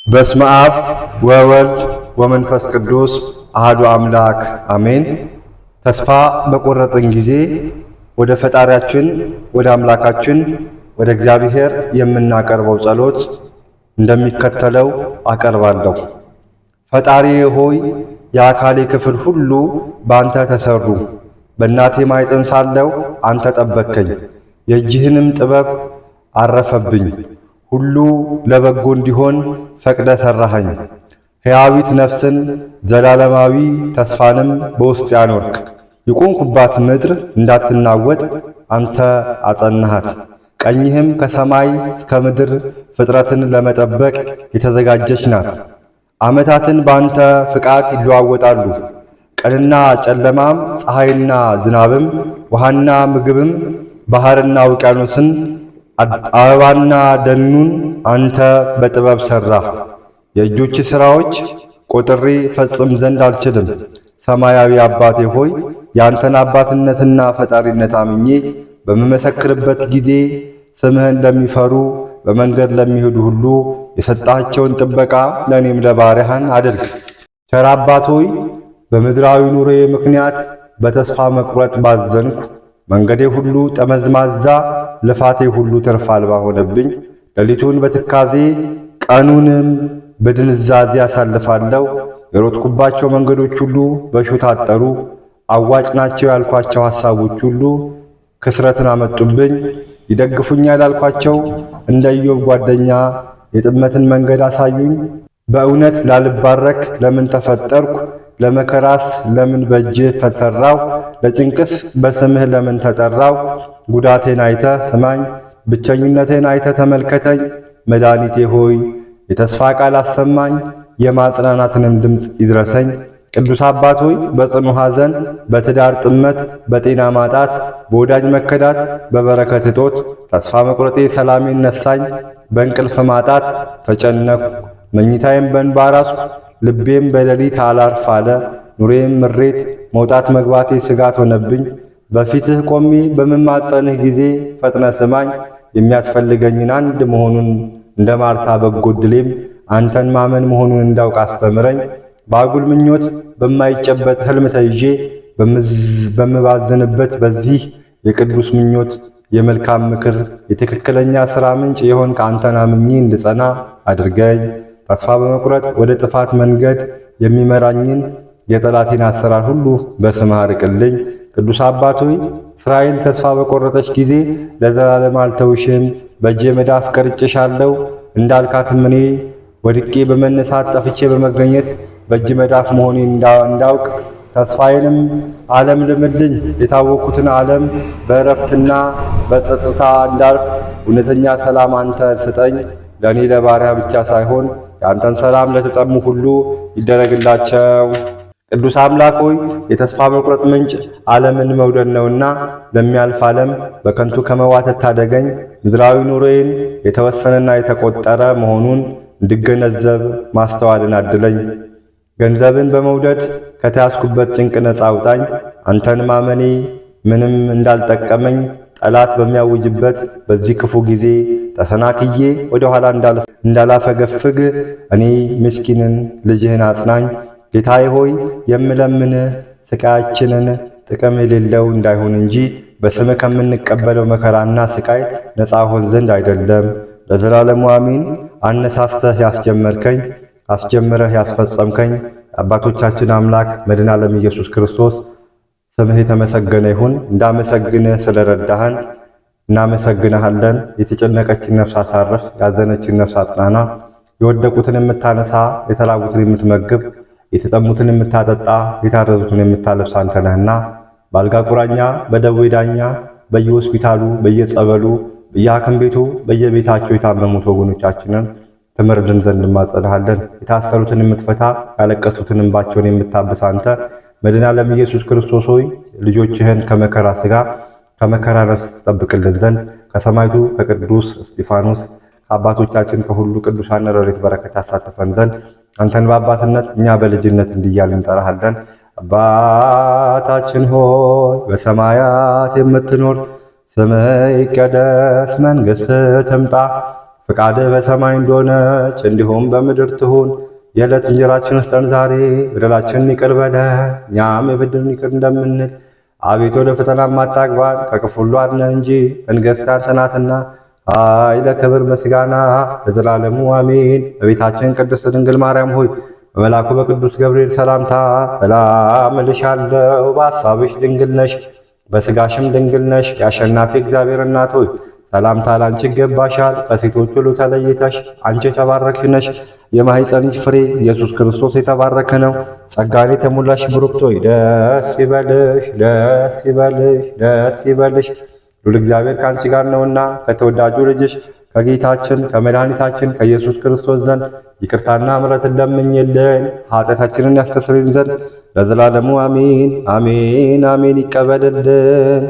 በስመ አብ ወወልድ ወመንፈስ ቅዱስ አሐዱ አምላክ አሜን። ተስፋ በቆረጥን ጊዜ ወደ ፈጣሪያችን ወደ አምላካችን ወደ እግዚአብሔር የምናቀርበው ጸሎት እንደሚከተለው አቀርባለሁ። ፈጣሪ ሆይ የአካሌ ክፍል ሁሉ በአንተ ተሰሩ። በእናቴ ማኅፀን ሳለሁ አንተ ጠበቅከኝ። የእጅህንም ጥበብ አረፈብኝ። ሁሉ ለበጎ እንዲሆን ፈቅደ ሠራኸኝ። ሕያዊት ነፍስን ዘላለማዊ ተስፋንም በውስጥ ያኖርክ። የቆምኩባት ምድር እንዳትናወጥ አንተ አጸናሃት። ቀኝህም ከሰማይ እስከ ምድር ፍጥረትን ለመጠበቅ የተዘጋጀች ናት። ዓመታትን በአንተ ፍቃድ ይለዋወጣሉ። ቀንና ጨለማም፣ ፀሐይና ዝናብም፣ ውሃና ምግብም፣ ባሕርና ውቅያኖስን አበባና ደኑን አንተ በጥበብ ሠራህ። የእጆች ሥራዎች ቆጥሬ ፈጽም ዘንድ አልችልም። ሰማያዊ አባቴ ሆይ ያንተን አባትነትና ፈጣሪነት አምኜ በምመሰክርበት ጊዜ ስምህን ለሚፈሩ በመንገድ ለሚሄዱ ሁሉ የሰጣቸውን ጥበቃ ለእኔም ለባሪያህን አድርግ። ቸር አባት ሆይ በምድራዊ ኑሮዬ ምክንያት በተስፋ መቁረጥ ባዘንኩ። መንገዴ ሁሉ ጠመዝማዛ፣ ልፋቴ ሁሉ ትርፍ አልባ ሆነብኝ። ሌሊቱን በትካዜ ቀኑንም በድንዛዜ አሳልፋለሁ። የሮጥኩባቸው መንገዶች ሁሉ በእሾህ ታጠሩ። አዋጭ ናቸው ያልኳቸው ሐሳቦች ሁሉ ክስረትን አመጡብኝ። ይደግፉኛል ያልኳቸው እንደ ኢዮብ ጓደኛ የጥመትን መንገድ አሳዩኝ። በእውነት ላልባረክ ለምን ተፈጠርኩ? ለመከራስ ለምን በእጅህ ተሠራው? ለጭንቅስ በስምህ ለምን ተጠራው? ጉዳቴን አይተህ ስማኝ፣ ብቸኝነቴን አይተህ ተመልከተኝ። መድኃኒቴ ሆይ የተስፋ ቃል አሰማኝ፣ የማጽናናትንም ድምፅ ይድረሰኝ። ቅዱስ አባት ሆይ በጽኑ ሐዘን፣ በትዳር ጥመት፣ በጤና ማጣት፣ በወዳጅ መከዳት፣ በበረከት እጦት ተስፋ መቁረጤ ሰላሜን ነሳኝ። በእንቅልፍ ማጣት ተጨነቅሁ፣ መኝታዬም በእንባ ራስኩ። ልቤም በሌሊት አላርፍ አለ። ኑሬም ምሬት፣ መውጣት መግባቴ ስጋት ሆነብኝ። በፊትህ ቆሜ በምማጸንህ ጊዜ ፈጥነ ስማኝ። የሚያስፈልገኝን አንድ መሆኑን እንደ ማርታ በጎ ዕድሌም አንተን ማመን መሆኑን እንዳውቅ አስተምረኝ። በአጉል ምኞት በማይጨበጥ ሕልም ተይዤ በምባዝንበት በዚህ የቅዱስ ምኞት የመልካም ምክር የትክክለኛ ሥራ ምንጭ የሆንክ አንተን አምኜ እንድጸና አድርገኝ። ተስፋ በመቁረጥ ወደ ጥፋት መንገድ የሚመራኝን የጠላቴን አሰራር ሁሉ በስምህ አርቅልኝ። ቅዱስ አባት ሆይ እስራኤል ተስፋ በቆረጠች ጊዜ ለዘላለም አልተውሽም፣ በእጄ መዳፍ ቀርጬሻለሁ እንዳልካትም እኔ ወድቄ በመነሳት ጠፍቼ በመገኘት በእጅ መዳፍ መሆኔን እንዳውቅ ተስፋዬንም ዓለም ልምልኝ። የታወኩትን ዓለም በእረፍትና በጸጥታ እንዳርፍ እውነተኛ ሰላም አንተ ስጠኝ። ለእኔ ለባሪያ ብቻ ሳይሆን የአንተን ሰላም ለተጠሙ ሁሉ ይደረግላቸው። ቅዱስ አምላክ ሆይ የተስፋ መቁረጥ ምንጭ ዓለምን መውደድ ነውና ለሚያልፍ ዓለም በከንቱ ከመዋተት ታደገኝ። ምድራዊ ኑሮዬን የተወሰነና የተቆጠረ መሆኑን እንድገነዘብ ማስተዋልን አድለኝ። ገንዘብን በመውደድ ከተያዝኩበት ጭንቅ ነፃ አውጣኝ። አንተን ማመኔ ምንም እንዳልጠቀመኝ ጠላት በሚያውጅበት በዚህ ክፉ ጊዜ ተሰናክዬ ወደ ኋላ እንዳላፈገፍግ እኔ ምስኪንን ልጅህን አጽናኝ። ጌታዬ ሆይ የምለምንህ ስቃያችንን ጥቅም የሌለው እንዳይሆን እንጂ በስምህ ከምንቀበለው መከራና ስቃይ ነፃ ሆን ዘንድ አይደለም። ለዘላለሙ አሜን። አነሳስተህ ያስጀመርከኝ አስጀምረህ ያስፈጸምከኝ አባቶቻችን አምላክ መድኃኔ ዓለም ኢየሱስ ክርስቶስ ስምህ የተመሰገነ ይሁን። እንዳመሰግንህ ስለረዳህን እናመሰግንሃለን። የተጨነቀችን ነፍስ አሳርፍ፣ ያዘነችን ነፍስ አጽናና። የወደቁትን የምታነሳ፣ የተራቡትን የምትመግብ፣ የተጠሙትን የምታጠጣ፣ የታረዙትን የምታለብስ አንተ ነህና በአልጋ ቁራኛ በደዌ ዳኛ በየሆስፒታሉ በየጸበሉ በየሐኪም ቤቱ በየቤታቸው የታመሙት ወገኖቻችንን ትምርልን ዘንድ እንማጸንሃለን። የታሰሩትን የምትፈታ፣ ያለቀሱትን እንባቸውን የምታብስ አንተ መድኃኔ ዓለም ኢየሱስ ክርስቶስ ሆይ ልጆችህን ከመከራ ሥጋ ከመከራ ነፍስ ትጠብቅልን ዘንድ ከሰማዕቱ ከቅዱስ እስጢፋኖስ ከአባቶቻችን ከሁሉ ቅዱሳን ረድኤት በረከት ያሳትፈን ዘንድ አንተን በአባትነት እኛ በልጅነት እንዲያልን እንጠራሃለን። አባታችን ሆይ በሰማያት የምትኖር ስምህ ይቀደስ፣ መንግሥትህ ትምጣ፣ ፈቃድህ በሰማይ እንደሆነች እንዲሁም በምድር ትሁን። የዕለት እንጀራችንን ስጠን ዛሬ፣ በደላችንን ይቅር በለን እኛም የበደሉንን ይቅር እንደምንል። አቤቱ ወደ ፈተናም አታግባን ከክፉ ሁሉ አድነን እንጂ መንግሥት ያንተ ናትና፣ ኃይል፣ ክብር፣ ምስጋና ለዘላለሙ አሜን። እመቤታችን ቅድስት ድንግል ማርያም ሆይ በመልአኩ በቅዱስ ገብርኤል ሰላምታ ሰላም እልሻለሁ። በሐሳብሽ ድንግል ነሽ፣ በሥጋሽም ድንግል ነሽ። የአሸናፊ እግዚአብሔር እናት ሆይ ሰላምታ ላንቺ ይገባሻል። ከሴቶች ሁሉ ተለይተሽ አንቺ የተባረክሽ ነሽ። የማኅፀንሽ ፍሬ ኢየሱስ ክርስቶስ የተባረከ ነው። ጸጋን የተሞላሽ ብሩክት ሆይ ደስ ይበልሽ፣ ደስ ይበልሽ፣ ደስ ይበልሽ፣ ሉል እግዚአብሔር ከአንቺ ጋር ነውና ከተወዳጁ ልጅሽ ከጌታችን ከመድኃኒታችን ከኢየሱስ ክርስቶስ ዘንድ ይቅርታና ምሕረትን ለምኝልን ኃጢአታችንን ያስተሰርይልን ዘንድ ለዘላለሙ አሜን፣ አሜን፣ አሜን። ይቀበልልን።